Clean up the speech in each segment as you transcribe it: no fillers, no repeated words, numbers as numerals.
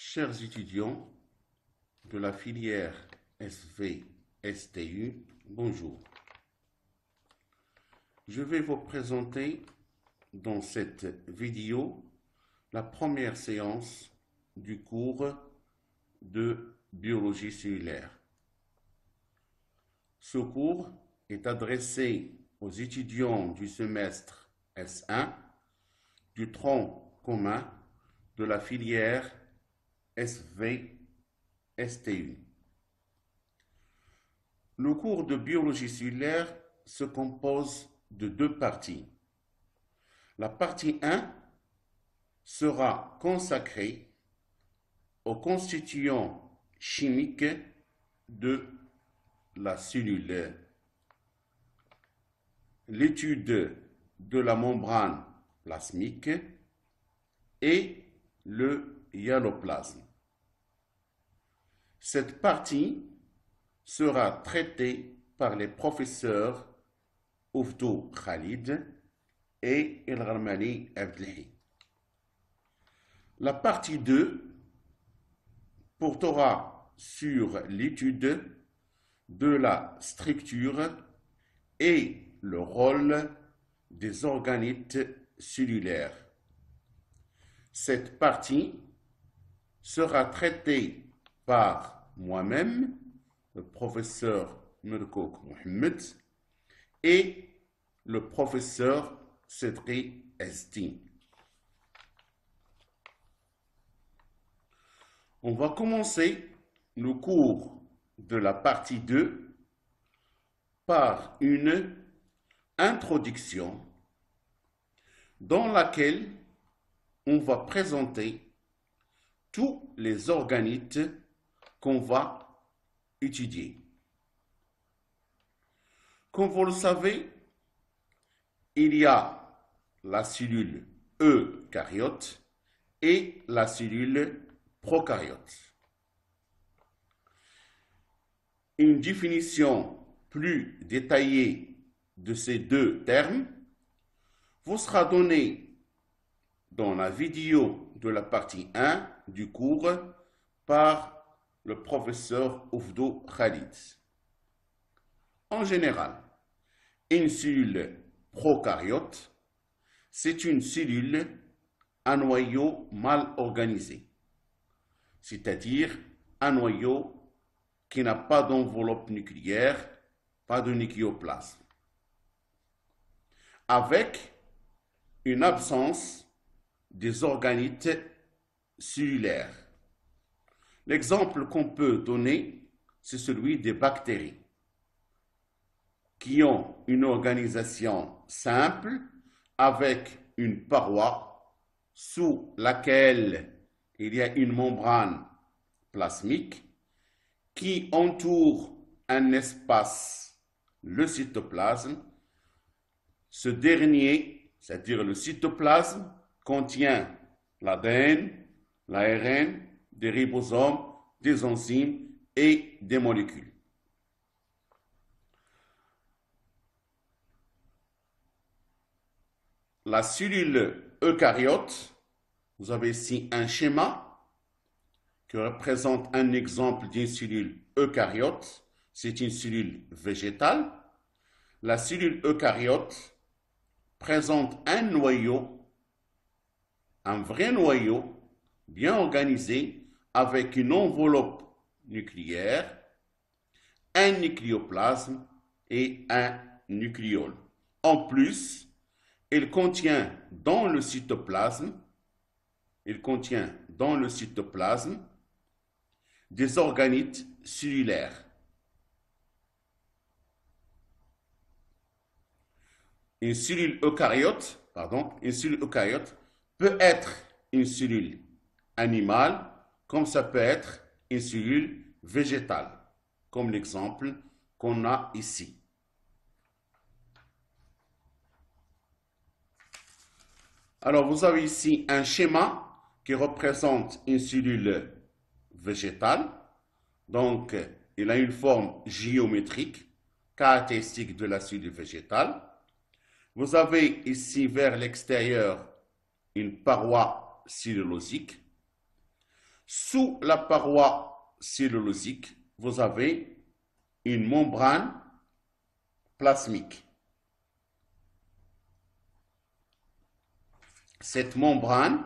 Chers étudiants de la filière SV-STU, bonjour. Je vais vous présenter dans cette vidéo la première séance du cours de biologie cellulaire. Ce cours est adressé aux étudiants du semestre S1 du tronc commun de la filière SV-STU. Le cours de biologie cellulaire se compose de deux parties. La partie 1 sera consacrée aux constituants chimiques de la cellule, l'étude de la membrane plasmique et le hyaloplasme. Cette partie sera traitée par les professeurs Oufdou Khalid et El Gharmani Abdelhi. La partie 2 portera sur l'étude de la structure et le rôle des organites cellulaires. Cette partie sera traitée par moi-même, le professeur Mirkouk Mohamed, et le professeur Cédric Esti. On va commencer le cours de la partie 2 par une introduction dans laquelle on va présenter tous les organites qu'on va étudier. Comme vous le savez, il y a la cellule eucaryote et la cellule prokaryote. Une définition plus détaillée de ces deux termes vous sera donnée dans la vidéo de la partie 1 du cours par le professeur Oufdou Khalid. En général, une cellule prokaryote, c'est une cellule à noyau mal organisé, c'est-à-dire un noyau qui n'a pas d'enveloppe nucléaire, pas de nucléoplasme, avec une absence des organites cellulaires. L'exemple qu'on peut donner, c'est celui des bactéries, qui ont une organisation simple avec une paroi sous laquelle il y a une membrane plasmique qui entoure un espace, le cytoplasme. Ce dernier, c'est-à-dire le cytoplasme, contient l'ADN, l'ARN, des ribosomes, des enzymes et des molécules. La cellule eucaryote, vous avez ici un schéma qui représente un exemple d'une cellule eucaryote. C'est une cellule végétale. La cellule eucaryote présente un noyau, un vrai noyau, bien organisé, avec une enveloppe nucléaire, un nucléoplasme et un nucléole. En plus, il contient dans le cytoplasme des organites cellulaires. Une cellule eucaryote peut être une cellule animale, comme ça peut être une cellule végétale, comme l'exemple qu'on a ici. Alors, vous avez ici un schéma qui représente une cellule végétale. Donc, il a une forme géométrique caractéristique de la cellule végétale. Vous avez ici vers l'extérieur une paroi cellulosique. Sous la paroi cellulosique, vous avez une membrane plasmique. Cette membrane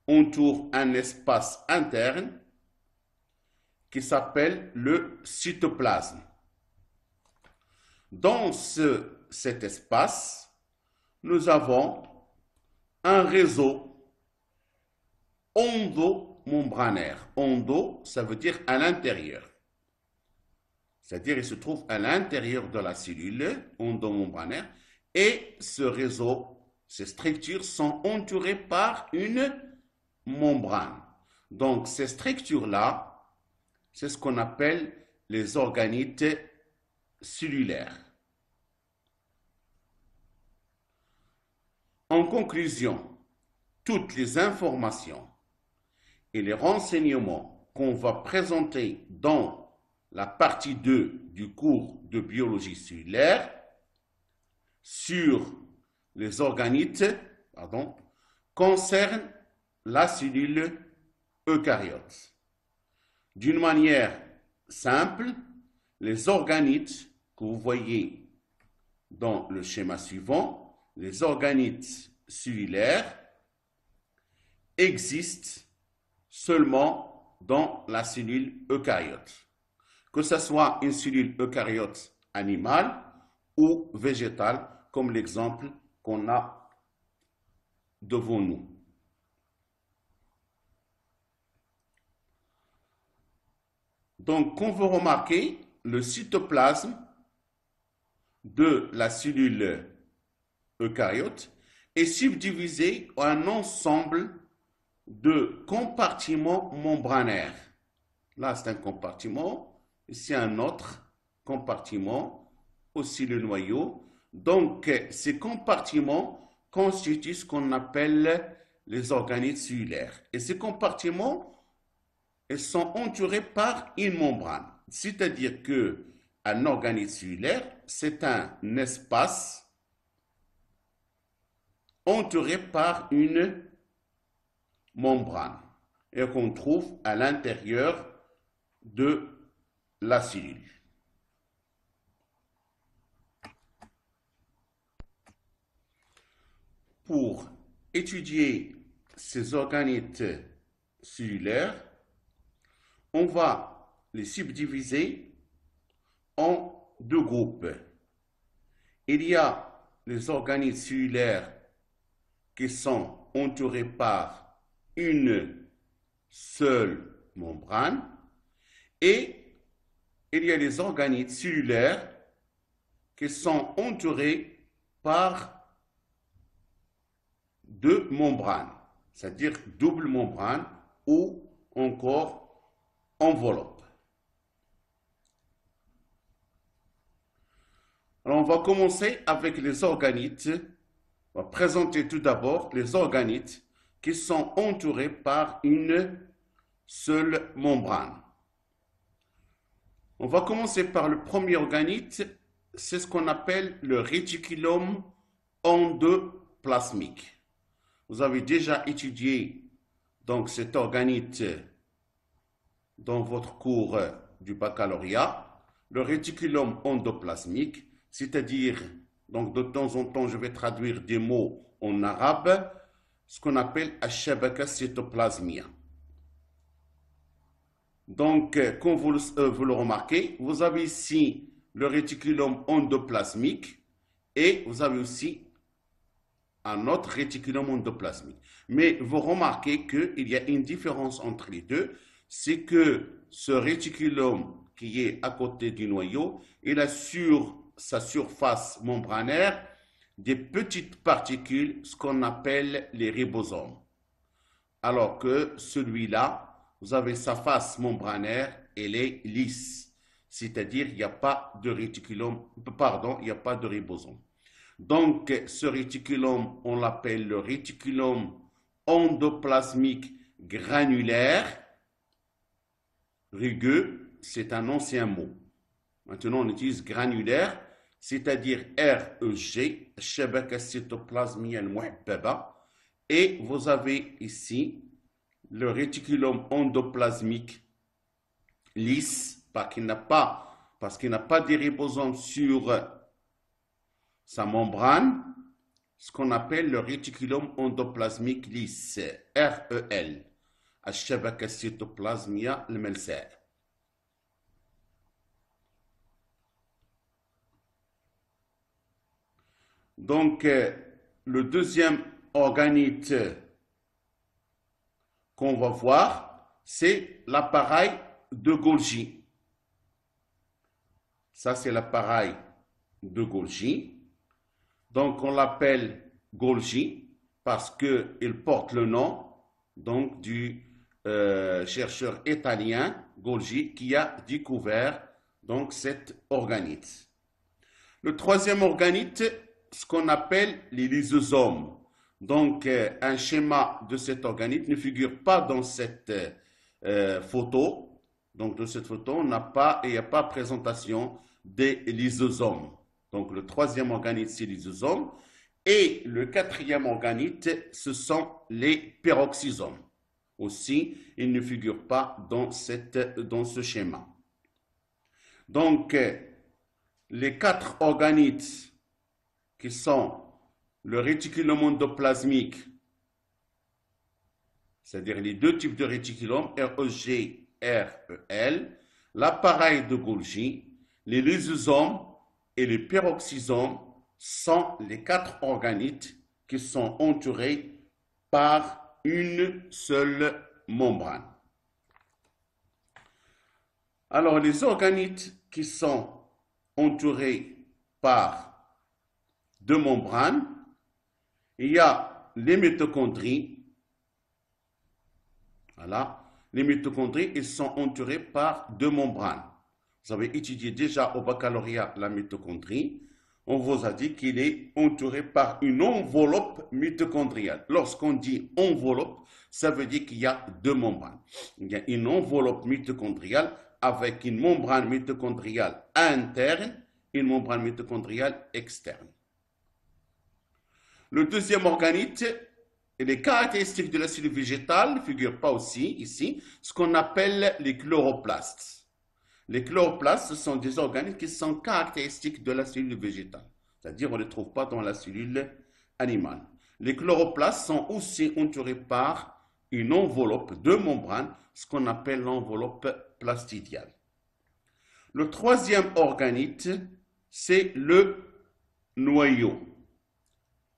entoure un espace interne qui s'appelle le cytoplasme. Dans cet espace, nous avons un réseau endomembranaire. Endo, ça veut dire à l'intérieur. C'est-à-dire, il se trouve à l'intérieur de la cellule endomembranaire et ce réseau, ces structures sont entourées par une membrane. Donc, ces structures-là, c'est ce qu'on appelle les organites cellulaires. En conclusion, toutes les informations et les renseignements qu'on va présenter dans la partie 2 du cours de biologie cellulaire sur les organites concernent la cellule eucaryote. D'une manière simple, les organites que vous voyez dans le schéma suivant, les organites cellulaires, existent seulement dans la cellule eucaryote. Que ce soit une cellule eucaryote animale ou végétale, comme l'exemple qu'on a devant nous. Donc, comme vous remarquez, le cytoplasme de la cellule eucaryote est subdivisé en un ensemble de compartiments membranaires. Là, c'est un compartiment, ici un autre compartiment, aussi le noyau. Donc, ces compartiments constituent ce qu'on appelle les organites cellulaires. Et ces compartiments, ils sont entourés par une membrane. C'est-à-dire qu'un organite cellulaire, c'est un espace entouré par une membrane et qu'on trouve à l'intérieur de la cellule. Pour étudier ces organites cellulaires, on va les subdiviser en deux groupes. Il y a les organites cellulaires qui sont entourés par une seule membrane et il y a les organites cellulaires qui sont entourés par deux membranes, c'est-à-dire double membrane ou encore enveloppe. Alors, on va commencer avec les organites. On va présenter tout d'abord les organites qui sont entourés par une seule membrane. On va commencer par le premier organite, c'est ce qu'on appelle le réticulum endoplasmique. Vous avez déjà étudié donc cet organite dans votre cours du baccalauréat, le réticulum endoplasmique, c'est-à-dire, donc de temps en temps, je vais traduire des mots en arabe, ce qu'on appelle ash-shabaka cytoplasmia. Donc, comme vous le remarquez, vous avez ici le réticulum endoplasmique et vous avez aussi un autre réticulum endoplasmique. Mais vous remarquez qu'il y a une différence entre les deux, c'est que ce réticulum qui est à côté du noyau, il a sur sa surface membranaire des petites particules, ce qu'on appelle les ribosomes. Alors que celui-là, vous avez sa face membranaire, elle est lisse. C'est-à-dire, il n'y a pas de réticulum, pardon, il n'y a pas de ribosome. Donc, ce réticulum, on l'appelle le réticulum endoplasmique granulaire. Rugueux, c'est un ancien mot. Maintenant, on utilise granulaire, c'est-à-dire REG, Shabaka cytoplasmia al-muhabbaba. Et vous avez ici le réticulum endoplasmique lisse parce qu'il n'a pas de ribosomes sur sa membrane, ce qu'on appelle le réticulum endoplasmique lisse, REL, الشبكة السيتوبلازمية الملساء. Donc, le deuxième organite qu'on va voir, c'est l'appareil de Golgi. Ça, c'est l'appareil de Golgi. Donc, on l'appelle Golgi parce qu'il porte le nom donc, du chercheur italien Golgi qui a découvert donc, cet organite. Le troisième organite, ce qu'on appelle les lysosomes. Donc, un schéma de cet organite ne figure pas dans cette photo. Donc, de cette photo, il n'y a pas présentation des lysosomes. Donc, le troisième organite, c'est les lysosomes. Et le quatrième organite, ce sont les peroxysomes. Aussi, ils ne figurent pas dans ce schéma. Donc, les quatre organites qui sont le réticulum endoplasmique, c'est-à-dire les deux types de réticulum, REG, REL, l'appareil de Golgi, les lysosomes et les peroxysomes sont les quatre organites qui sont entourés par une seule membrane. Alors, les organites qui sont entourés par deux membranes, il y a les mitochondries. Voilà. Les mitochondries, ils sont entourés par deux membranes. Vous avez étudié déjà au baccalauréat la mitochondrie. On vous a dit qu'il est entouré par une enveloppe mitochondriale. Lorsqu'on dit enveloppe, ça veut dire qu'il y a deux membranes. Il y a une enveloppe mitochondriale avec une membrane mitochondriale interne et une membrane mitochondriale externe. Le deuxième organite, et les caractéristiques de la cellule végétale ne figurent pas aussi ici, ce qu'on appelle les chloroplastes. Les chloroplastes, ce sont des organites qui sont caractéristiques de la cellule végétale, c'est-à-dire on ne les trouve pas dans la cellule animale. Les chloroplastes sont aussi entourés par une enveloppe de membrane, ce qu'on appelle l'enveloppe plastidiale. Le troisième organite, c'est le noyau.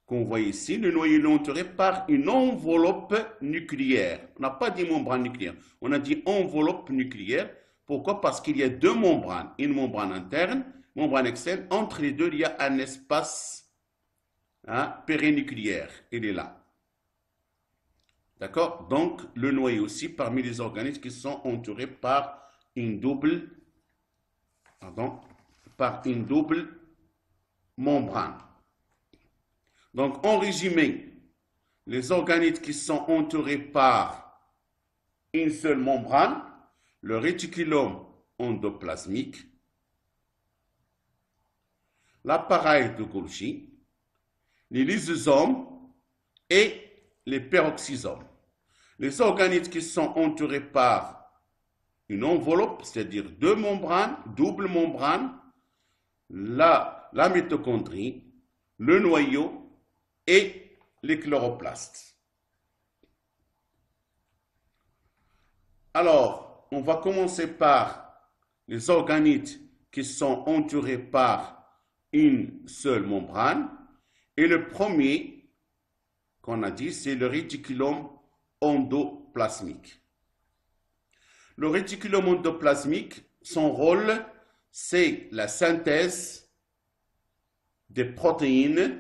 Qu'on voit ici, le noyau est entouré par une enveloppe nucléaire. On n'a pas dit membrane nucléaire, on a dit enveloppe nucléaire. Pourquoi? Parce qu'il y a deux membranes, une membrane interne, une membrane externe. Entre les deux, il y a un espace périnucléaire. Il est là. D'accord? Donc, le noyau aussi, parmi les organismes qui sont entourés par une double membrane. Donc, en résumé, les organismes qui sont entourés par une seule membrane, le réticulum endoplasmique, l'appareil de Golgi, les lysosomes et les peroxysomes. Les organismes qui sont entourés par une enveloppe, c'est-à-dire deux membranes, double membrane, la mitochondrie, le noyau et les chloroplastes. Alors, on va commencer par les organites qui sont entourés par une seule membrane. Et le premier qu'on a dit, c'est le réticulum endoplasmique. Le réticulum endoplasmique, son rôle, c'est la synthèse des protéines.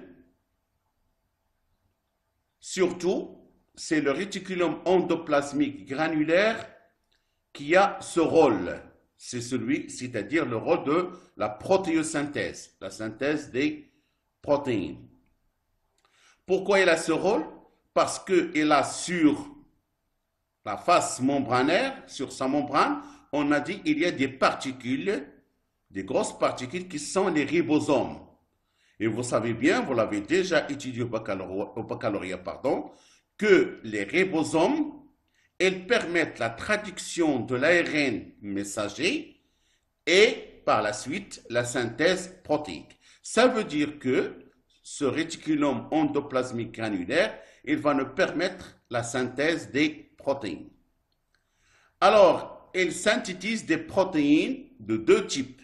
Surtout, c'est le réticulum endoplasmique granulaire qui a ce rôle. C'est c'est-à-dire le rôle de la protéosynthèse, la synthèse des protéines. Pourquoi il a ce rôle? Parce qu'il a sur la face membranaire, sur sa membrane, on a dit qu'il y a des particules, des grosses particules qui sont les ribosomes. Et vous savez bien, vous l'avez déjà étudié au baccalauréat, que les ribosomes elles permettent la traduction de l'ARN messager et par la suite la synthèse protéique. Ça veut dire que ce réticulum endoplasmique granulaire, il va nous permettre la synthèse des protéines. Alors, il synthétise des protéines de deux types.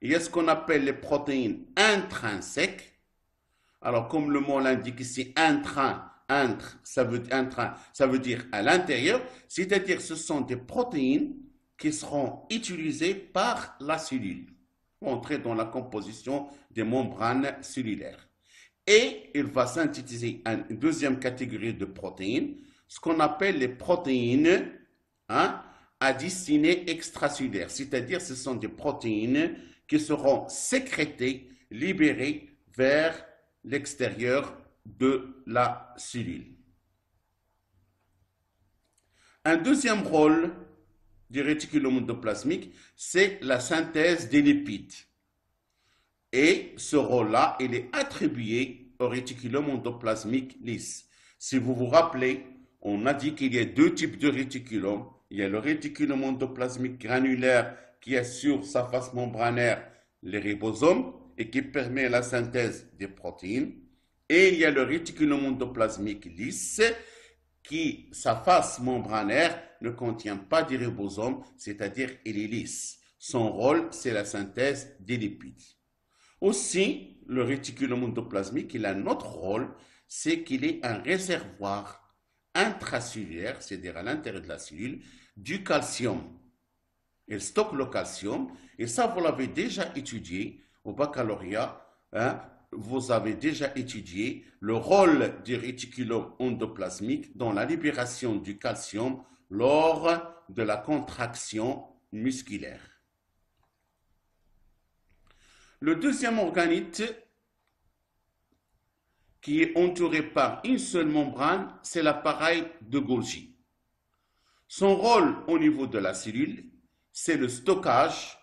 Il y a ce qu'on appelle les protéines intrinsèques. Alors, comme le mot l'indique ici, ça veut dire à l'intérieur, c'est-à-dire ce sont des protéines qui seront utilisées par la cellule pour entrer dans la composition des membranes cellulaires. Et il va synthétiser une deuxième catégorie de protéines, ce qu'on appelle les protéines à destinée extracellulaire, c'est-à-dire ce sont des protéines qui seront sécrétées, libérées vers l'extérieur de la cellule. Un deuxième rôle du réticulum endoplasmique, c'est la synthèse des lipides. Et ce rôle-là, il est attribué au réticulum endoplasmique lisse. Si vous vous rappelez, on a dit qu'il y a deux types de réticulum. Il y a le réticulum endoplasmique granulaire qui est sur sa face membranaire, les ribosomes, et qui permet la synthèse des protéines. Et il y a le réticulum endoplasmique lisse qui, sa face membranaire, ne contient pas de ribosomes, c'est-à-dire il est lisse. Son rôle, c'est la synthèse des lipides. Aussi, le réticulum endoplasmique, il a un autre rôle, c'est qu'il est un réservoir intracellulaire, c'est-à-dire à l'intérieur de la cellule, du calcium. Il stocke le calcium, et ça, vous l'avez déjà étudié au baccalauréat, vous avez déjà étudié le rôle du réticulum endoplasmique dans la libération du calcium lors de la contraction musculaire. Le deuxième organite qui est entouré par une seule membrane, c'est l'appareil de Golgi. Son rôle au niveau de la cellule, c'est le stockage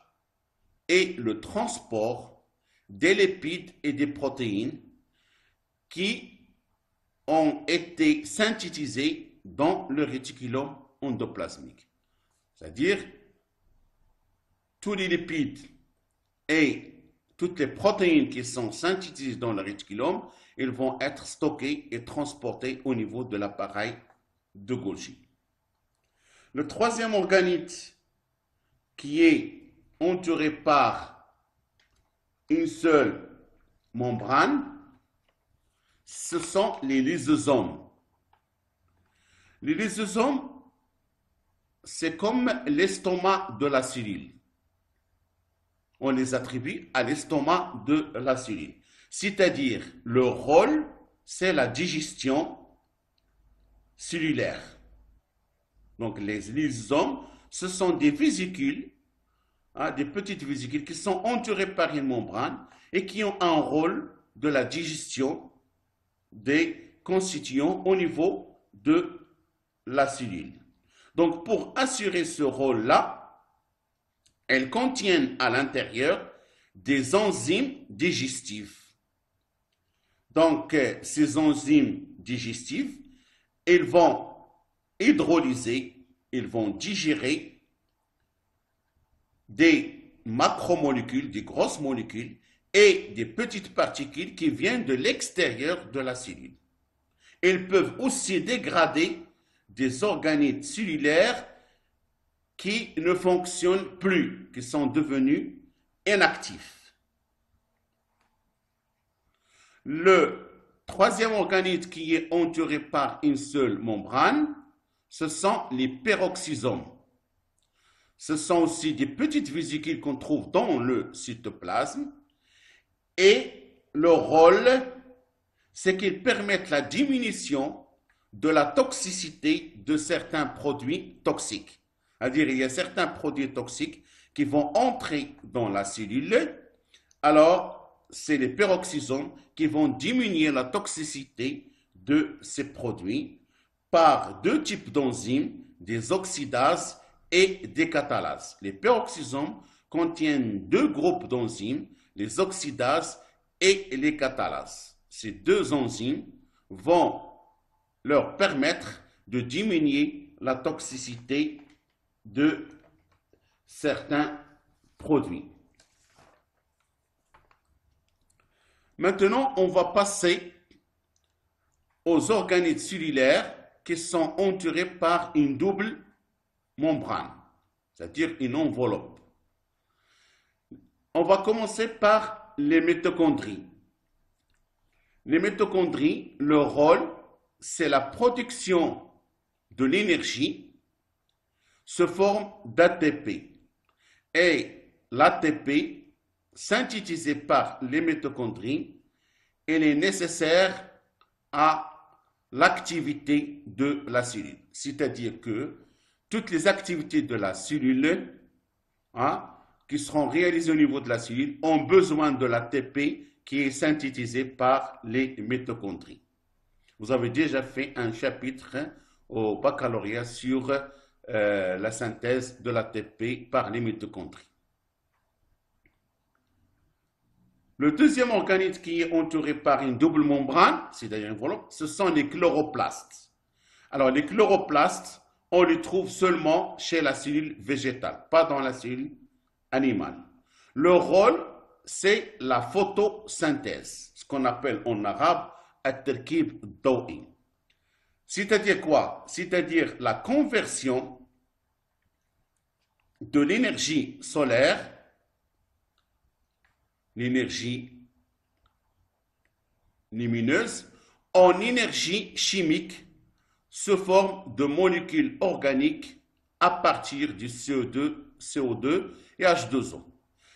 et le transport des lipides et des protéines qui ont été synthétisés dans le réticulum endoplasmique. C'est-à-dire, tous les lipides et toutes les protéines qui sont synthétisées dans le réticulum, ils vont être stockés et transportés au niveau de l'appareil de Golgi. Le troisième organite qui est entouré par une seule membrane, ce sont les lysosomes. Les lysosomes, c'est comme l'estomac de la cellule. On les attribue à l'estomac de la cellule. C'est-à-dire, le rôle, c'est la digestion cellulaire. Donc, les lysosomes, ce sont des vésicules, des petites vésicules qui sont entourées par une membrane et qui ont un rôle de la digestion des constituants au niveau de la cellule. Donc, pour assurer ce rôle-là, elles contiennent à l'intérieur des enzymes digestives. Donc, ces enzymes digestives, elles vont hydrolyser, elles vont digérer des macromolécules, des grosses molécules et des petites particules qui viennent de l'extérieur de la cellule. Elles peuvent aussi dégrader des organites cellulaires qui ne fonctionnent plus, qui sont devenus inactifs. Le troisième organite qui est entouré par une seule membrane, ce sont les peroxysomes. Ce sont aussi des petites vésicules qu'on trouve dans le cytoplasme et leur rôle, c'est qu'ils permettent la diminution de la toxicité de certains produits toxiques. C'est-à-dire, il y a certains produits toxiques qui vont entrer dans la cellule. Alors, c'est les peroxysomes qui vont diminuer la toxicité de ces produits par deux types d'enzymes, des oxydases et des catalases. Les peroxysomes contiennent deux groupes d'enzymes, les oxydases et les catalases. Ces deux enzymes vont leur permettre de diminuer la toxicité de certains produits. Maintenant, on va passer aux organettes cellulaires qui sont entourés par une double membrane, c'est-à-dire une enveloppe. On va commencer par les mitochondries. Les mitochondries, leur rôle, c'est la production de l'énergie sous forme d'ATP. Et l'ATP, synthétisé par les mitochondries, il est nécessaire à l'activité de la cellule. C'est-à-dire que toutes les activités de la cellule qui seront réalisées au niveau de la cellule ont besoin de l'ATP qui est synthétisé par les mitochondries. Vous avez déjà fait un chapitre au baccalauréat sur la synthèse de l'ATP par les mitochondries. Le deuxième organelle qui est entouré par une double membrane, c'est-à-dire une enveloppe, ce sont les chloroplastes. Alors, les chloroplastes, on les trouve seulement chez la cellule végétale, pas dans la cellule animale. Leur rôle, c'est la photosynthèse, ce qu'on appelle en arabe at-tarkib dawi. C'est-à-dire quoi? C'est-à-dire la conversion de l'énergie solaire, l'énergie lumineuse, en énergie chimique sous forme de molécules organiques à partir du CO2 et H2O.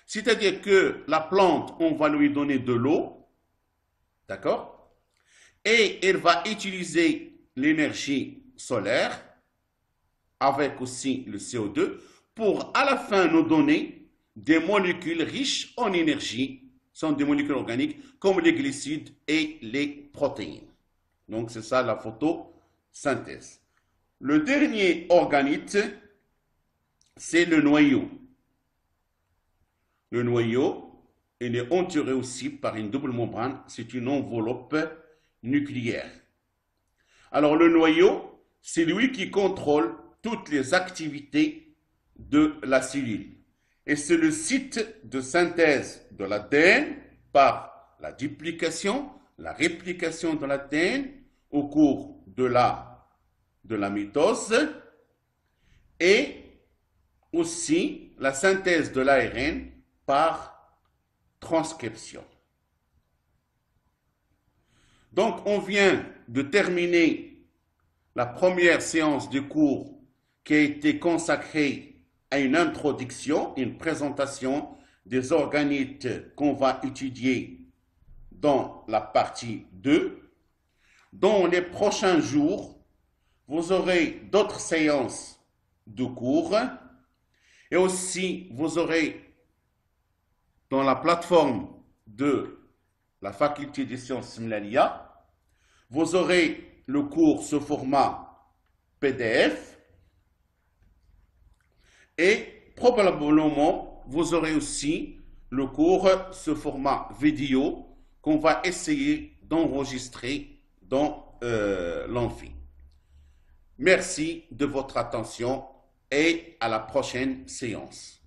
C'est-à-dire que la plante, on va lui donner de l'eau, d'accord? Et elle va utiliser l'énergie solaire avec aussi le CO2 pour à la fin nous donner des molécules riches en énergie, sont des molécules organiques comme les glucides et les protéines. Donc c'est ça la photosynthèse. Le dernier organite, c'est le noyau. Le noyau, il est entouré aussi par une double membrane, c'est une enveloppe nucléaire. Alors le noyau, c'est lui qui contrôle toutes les activités de la cellule. Et c'est le site de synthèse de l'ADN par la duplication, la réplication de l'ADN au cours de la mitose et aussi la synthèse de l'ARN par transcription. Donc, on vient de terminer la première séance de cours qui a été consacrée à une introduction, une présentation des organites qu'on va étudier dans la partie 2. Dans les prochains jours, vous aurez d'autres séances de cours et aussi vous aurez dans la plateforme de la faculté des sciences Simlalia, vous aurez le cours sous format PDF et probablement vous aurez aussi le cours sous format vidéo qu'on va essayer d'enregistrer dans l'amphi. Merci de votre attention et à la prochaine séance.